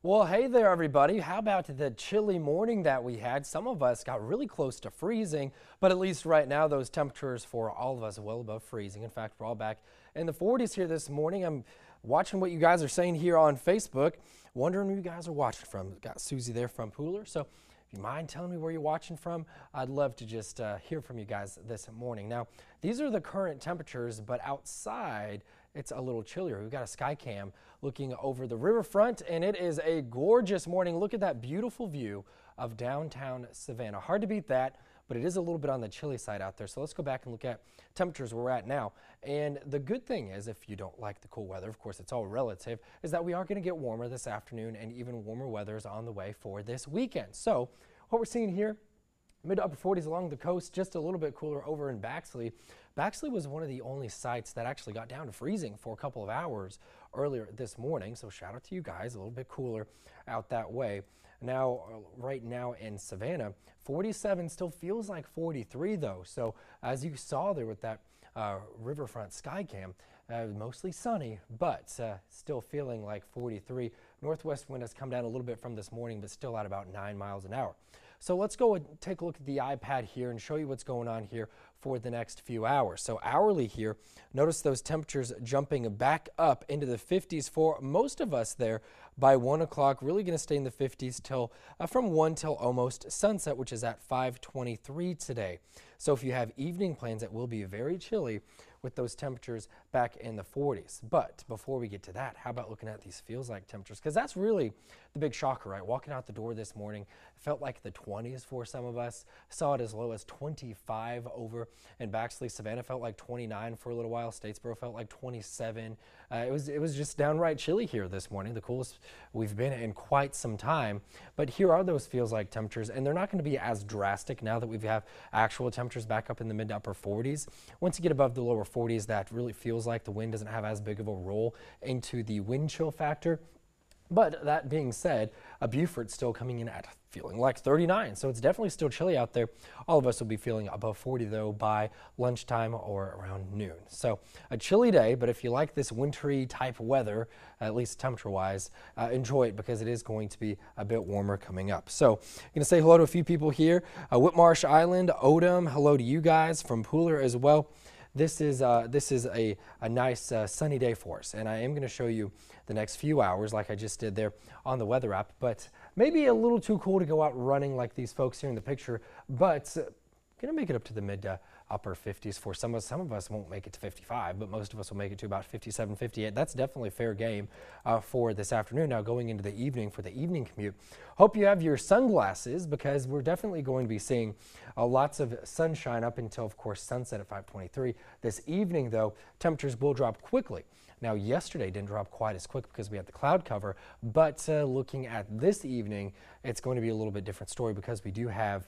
Well, hey there, everybody. How about the chilly morning that we had? Some of us got really close to freezing, but at least right now, those temperatures for all of us are well above freezing. In fact, we're all back in the 40s here this morning. I'm watching what you guys are saying here on Facebook, wondering where you guys are watching from. Got Susie there from Pooler. So if you mind telling me where you're watching from, I'd love to just hear from you guys this morning. Now, these are the current temperatures, but outside, it's a little chillier. We've got a sky cam looking over the riverfront, and it is a gorgeous morning. Look at that beautiful view of downtown Savannah. Hard to beat that, but it is a little bit on the chilly side out there. So let's go back and look at temperatures where we're at now. And the good thing is, if you don't like the cool weather, of course it's all relative, is that we are going to get warmer this afternoon, and even warmer weather is on the way for this weekend. So what we're seeing here, mid to upper 40s along the coast, just a little bit cooler over in Baxley. Baxley was one of the only sites that actually got down to freezing for a couple of hours earlier this morning. So shout out to you guys, a little bit cooler out that way. Now, right now in Savannah, 47 still feels like 43 though. So as you saw there with that riverfront sky cam, mostly sunny, but still feeling like 43. Northwest wind has come down a little bit from this morning, but still at about 9 miles an hour. So let's go and take a look at the iPad here and show you what's going on here for the next few hours. So hourly here, notice those temperatures jumping back up into the 50s for most of us there by 1 o'clock. Really going to stay in the 50s till from 1 till almost sunset, which is at 5:23 today. So if you have evening plans, it will be very chilly with those temperatures back in the 40s. But before we get to that, how about looking at these feels like temperatures? Because that's really the big shocker, right? Walking out the door this morning, it felt like the 20s for some of us. Saw it as low as 25 over in Baxley. Savannah felt like 29 for a little while. Statesboro felt like 27. It was just downright chilly here this morning, the coolest we've been in quite some time. But here are those feels like temperatures, and they're not going to be as drastic now that we have actual temperatures back up in the mid to upper 40s. Once you get above the lower 40s, that really feels like the wind doesn't have as big of a role into the wind chill factor. But that being said, Beaufort's still coming in at feeling like 39, so it's definitely still chilly out there. All of us will be feeling above 40 though by lunchtime or around noon. So a chilly day, but if you like this wintry type weather, at least temperature wise, enjoy it because it is going to be a bit warmer coming up. So I'm going to say hello to a few people here. Whitmarsh Island, Odom, hello to you guys from Pooler as well. This is a nice sunny day for us, and I am going to show you the next few hours like I just did there on the weather app, but maybe a little too cool to go out running like these folks here in the picture, but going to make it up to the mid to upper 50s for some of us. Some of us won't make it to 55, but most of us will make it to about 57, 58. That's definitely fair game for this afternoon. Now going into the evening for the evening commute, hope you have your sunglasses because we're definitely going to be seeing lots of sunshine up until, of course, sunset at 5:23. This evening, though, temperatures will drop quickly. Now, yesterday didn't drop quite as quick because we had the cloud cover, but looking at this evening, it's going to be a little bit different story because we do have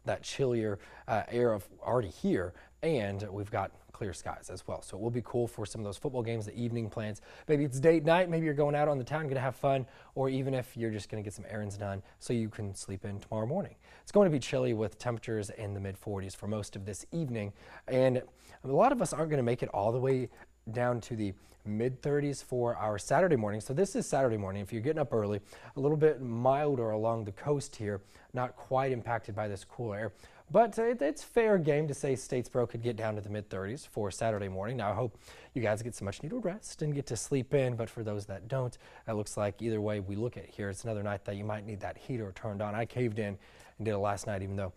that chillier air of already here, and we've got clear skies as well. So it will be cool for some of those football games, the evening plans. Maybe it's date night, maybe you're going out on the town, going to have fun, or even if you're just going to get some errands done so you can sleep in tomorrow morning. It's going to be chilly with temperatures in the mid 40s for most of this evening, and a lot of us aren't going to make it all the way down to the mid 30s for our Saturday morning. So this is Saturday morning. If you're getting up early, a little bit milder along the coast here, not quite impacted by this cool air. But it's fair game to say Statesboro could get down to the mid 30s for Saturday morning. Now I hope you guys get some much needed rest and get to sleep in, but for those that don't, it looks like either way we look at here, it's another night that you might need that heater turned on. I caved in and did it last night even though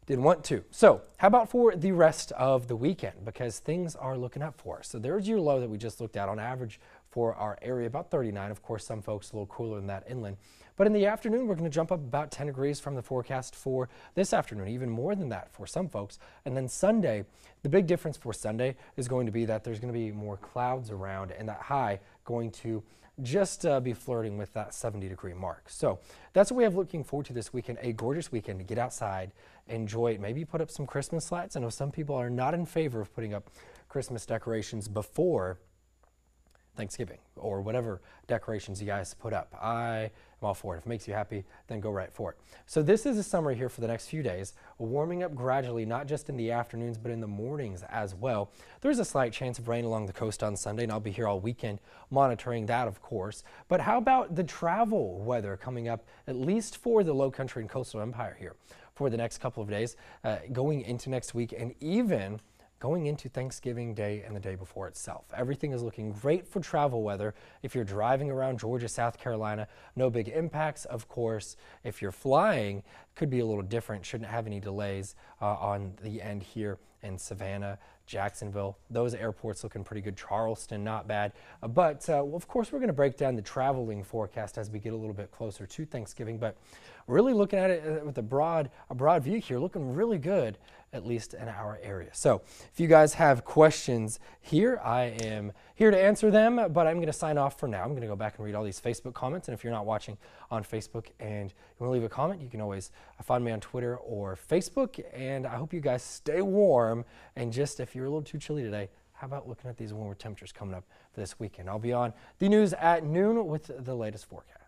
didn't want to. So how about for the rest of the weekend? Because things are looking up for us. So there's your low that we just looked at on average for our area, about 39. Of course, some folks a little cooler than that inland. But in the afternoon, we're going to jump up about 10 degrees from the forecast for this afternoon, even more than that for some folks. And then Sunday, the big difference for Sunday is going to be that there's going to be more clouds around and that high going to just be flirting with that 70-degree mark. So that's what we have looking forward to this weekend, a gorgeous weekend to get outside, enjoy it, maybe put up some Christmas lights. I know some people are not in favor of putting up Christmas decorations before Thanksgiving or whatever decorations you guys put up. I am all for it. If it makes you happy, then go right for it. So this is a summary here for the next few days, warming up gradually, not just in the afternoons, but in the mornings as well. There's a slight chance of rain along the coast on Sunday, and I'll be here all weekend monitoring that, of course. But how about the travel weather coming up, at least for the Low Country and Coastal Empire here for the next couple of days, going into next week, and even going into Thanksgiving Day and the day before itself. Everything is looking great for travel weather. If you're driving around Georgia, South Carolina, no big impacts, of course. If you're flying, could be a little different. Shouldn't have any delays on the end here in Savannah, Jacksonville. Those airports looking pretty good. Charleston, not bad. But well, of course, we're going to break down the traveling forecast as we get a little bit closer to Thanksgiving. But really looking at it with a broad view here, looking really good, at least in our area. So if you guys have questions here, I am here to answer them, but I'm going to sign off for now. I'm going to go back and read all these Facebook comments. And if you're not watching on Facebook and you want to leave a comment, you can always find me on Twitter or Facebook. And I hope you guys stay warm. And just if you're a little too chilly today, how about looking at these warmer temperatures coming up for this weekend? I'll be on the news at noon with the latest forecast.